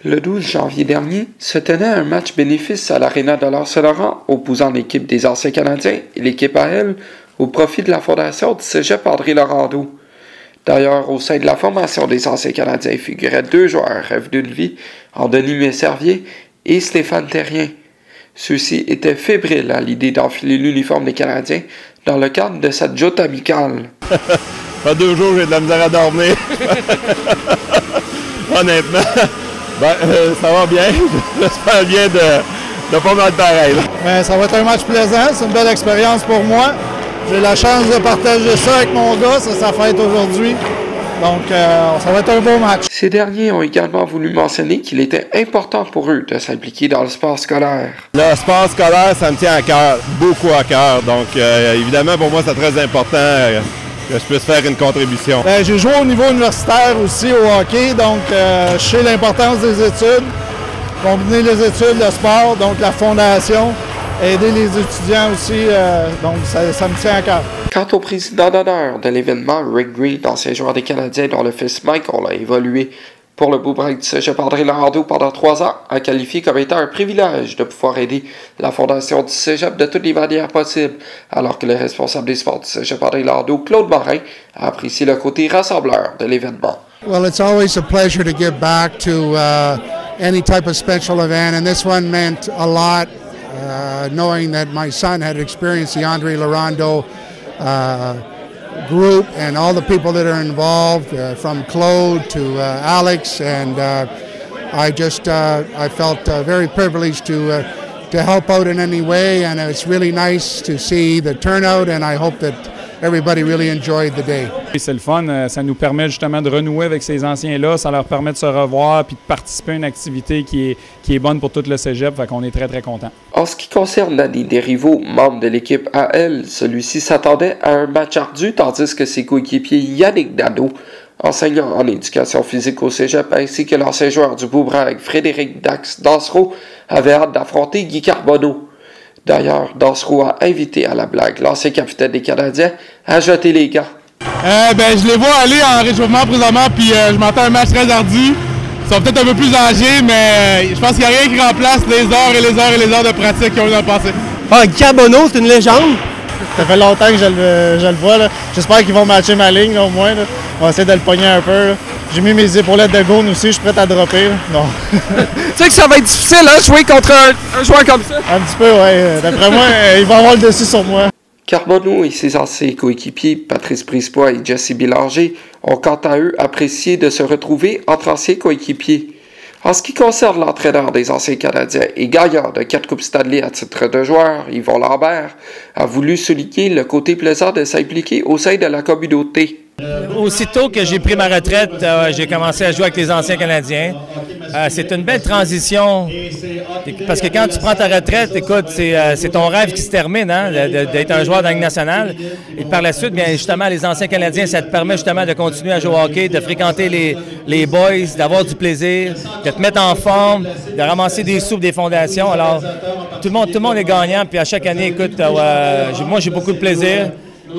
Le 12 janvier dernier se tenait un match bénéfice à l'Aréna de l'Or-Saint-Laurent opposant l'équipe des Anciens Canadiens et l'équipe AL au profit de la fondation du Cégep André-Laurendeau. D'ailleurs, au sein de la formation des Anciens Canadiens figuraient deux joueurs rêves d'une vie, en Denis Messervier et Stéphane Terrien. Ceux-ci étaient fébriles à l'idée d'enfiler l'uniforme des Canadiens dans le cadre de cette joute amicale. Ça fait 2 jours que j'ai de la misère à dormir. Honnêtement. Ça va bien. J'espère bien de pas mal pareil. Ça va être un match plaisant. C'est une belle expérience pour moi. J'ai la chance de partager ça avec mon gars. C'est sa fête aujourd'hui. Donc, ça va être un beau match. Ces derniers ont également voulu mentionner qu'il était important pour eux de s'impliquer dans le sport scolaire. Le sport scolaire, ça me tient à cœur, beaucoup à cœur. Donc, évidemment, pour moi, c'est très important que je puisse faire une contribution. J'ai joué au niveau universitaire aussi au hockey, donc je sais l'importance des études. Combiner les études, le sport, donc la fondation, aider les étudiants aussi, donc ça me tient à cœur. Quant au président d'honneur de l'événement, Rick Green, ancien joueur des Canadiens dont le fils Michael a évolué pour le Boomerang du Cégep André-Laurendeau pendant 3 ans, a qualifié comme étant un privilège de pouvoir aider la fondation du Cégep de toutes les manières possibles, alors que le responsable des sports du Cégep André-Laurendeau, Claude Morin, a apprécié le côté rassembleur de l'événement. Well, it's always a pleasure to give back to any type of special event, and this one meant a lot, knowing that my son had experienced the André-Laurendeau group and all the people that are involved, from Claude to Alex, and I felt very privileged to help out in any way, and it's really nice to see the turnout, and I hope that everybody really enjoyed the day. C'est le fun, ça nous permet justement de renouer avec ces anciens-là, ça leur permet de se revoir puis de participer à une activité qui est bonne pour tout le cégep, fait qu'on est très très contents. En ce qui concerne Danny Desrivaux, membre de l'équipe AL, celui-ci s'attendait à un match ardu tandis que ses coéquipiers Yannick Dano, enseignant en éducation physique au cégep, ainsi que l'ancien joueur du Boomerang Frédéric Dax Dansereau avaient hâte d'affronter Guy Carbonneau. D'ailleurs, Dansereau a invité à la blague l'ancien capitaine des Canadiens à jeter les gants. Je les vois aller en réchauffement présentement, puis je m'attends à un match très ardu. Ils sont peut-être un peu plus âgés, mais je pense qu'il n'y a rien qui remplace les heures et les heures et les heures de pratique qu'ils ont eu dans le passé. Guy Carbonneau, c'est une légende. Ça fait longtemps que je le vois. J'espère qu'ils vont matcher ma ligne là, au moins. Là. On va essayer de le pogner un peu. J'ai mis mes épaulettes de Gaune aussi, je suis prêt à dropper. Non. Tu sais que ça va être difficile, hein, jouer contre un joueur comme ça? Un petit peu, oui. D'après moi, il va avoir le dessus sur moi. Carbonneau et ses anciens coéquipiers, Patrice Brisebois et Jesse Bélanger, ont quant à eux apprécié de se retrouver entre anciens coéquipiers. En ce qui concerne l'entraîneur des Anciens Canadiens et gagnant de 4 Coupes Stanley à titre de joueur, Yvon Lambert, a voulu souligner le côté plaisant de s'impliquer au sein de la communauté. Aussitôt que j'ai pris ma retraite, j'ai commencé à jouer avec les Anciens Canadiens. C'est une belle transition, parce que quand tu prends ta retraite, écoute, c'est ton rêve qui se termine, hein, d'être un joueur dans la Ligue nationale. Et par la suite, bien justement, les Anciens Canadiens, ça te permet justement de continuer à jouer au hockey, de fréquenter les boys, d'avoir du plaisir, de te mettre en forme, de ramasser des sous des fondations. Alors, tout le monde est gagnant, puis à chaque année, écoute, moi j'ai beaucoup de plaisir.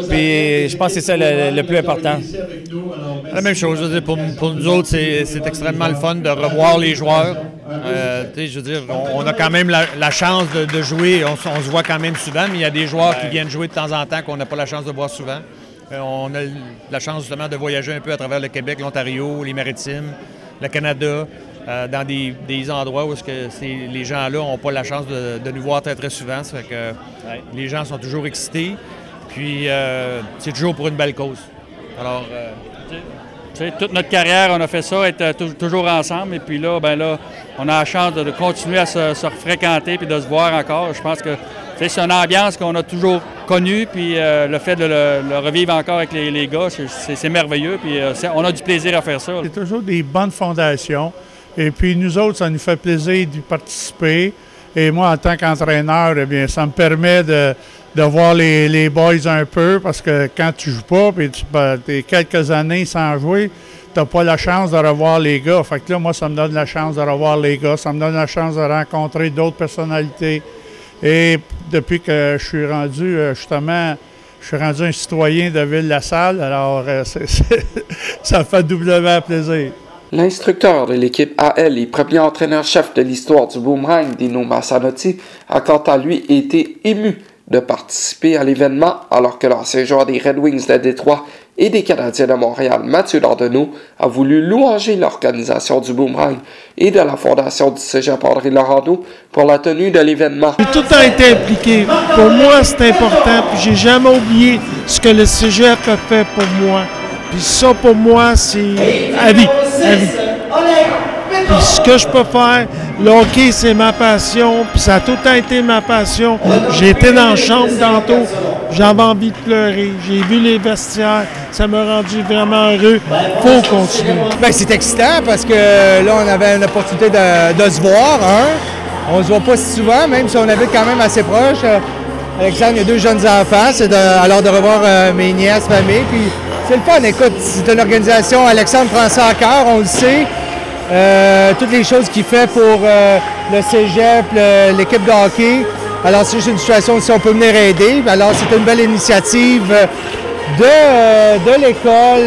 Puis je pense que c'est ça le plus important. La même chose, je veux dire, pour nous autres, c'est extrêmement le fun de revoir les joueurs. Je veux dire, on a quand même la chance de jouer, on se voit quand même souvent, mais il y a des joueurs qui viennent jouer de temps en temps qu'on n'a pas la chance de voir souvent. On a la chance justement de voyager un peu à travers le Québec, l'Ontario, les Maritimes, le Canada, dans des endroits où les gens-là n'ont pas la chance de nous voir très très souvent. Ça fait que les gens sont toujours excités. Puis, c'est toujours pour une belle cause. Alors, toute notre carrière, on a fait ça, être toujours ensemble. Et puis là, on a la chance de continuer à se fréquenter puis de se voir encore. Je pense que c'est une ambiance qu'on a toujours connue. Puis le fait de le revivre encore avec les gars, c'est merveilleux. Puis on a du plaisir à faire ça. C'est toujours des bonnes fondations. Et puis nous autres, ça nous fait plaisir d'y participer. Et moi, en tant qu'entraîneur, eh bien, ça me permet de voir les boys un peu, parce que quand tu joues pas, puis tu es quelques années sans jouer, tu n'as pas la chance de revoir les gars. Fait que là, moi, ça me donne la chance de revoir les gars, ça me donne la chance de rencontrer d'autres personnalités. Et depuis que je suis rendu, justement, un citoyen de Ville-la-Salle, alors ça fait doublement plaisir. L'instructeur de l'équipe AL et premier entraîneur-chef de l'histoire du Boomerang, Dino Massanotti, a quant à lui été ému de participer à l'événement alors que l'ancien joueur des Red Wings de Détroit et des Canadiens de Montréal, Mathieu Dordeneau, a voulu louanger l'organisation du Boomerang et de la fondation du Cégep André-Laurendeau pour la tenue de l'événement. J'ai tout le temps été impliqué. Pour moi, c'est important. Puis j'ai jamais oublié ce que le Cégep a fait pour moi. Puis ça, pour moi, c'est à vie. À vie. Puis ce que je peux faire, le hockey, c'est ma passion. Puis ça a tout le temps été ma passion. J'ai été dans la chambre tantôt. J'avais envie de pleurer. J'ai vu les vestiaires. Ça m'a rendu vraiment heureux. Faut continuer. Bien, c'est excitant parce que là, on avait une opportunité de se voir. On se voit pas si souvent, même si on habite quand même assez proche. Alexandre, il y a 2 jeunes enfants. C'est alors de revoir mes nièces, famille. Puis c'est le fun. Écoute, c'est une organisation. Alexandre prend ça à cœur, on le sait. Toutes les choses qu'il fait pour le cégep, l'équipe de hockey. Alors, c'est juste une situation où si on peut venir aider. Alors, c'est une belle initiative de l'école,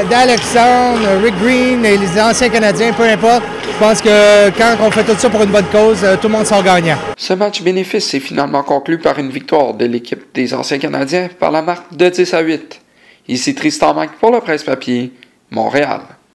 d'Alexandre, Rick Green et les anciens Canadiens, peu importe. Je pense que quand on fait tout ça pour une bonne cause, tout le monde sort gagnant. Ce match bénéfice est finalement conclu par une victoire de l'équipe des anciens Canadiens par la marque de 10-8. Ici Tristan Mac pour le Presse-Papier, Montréal.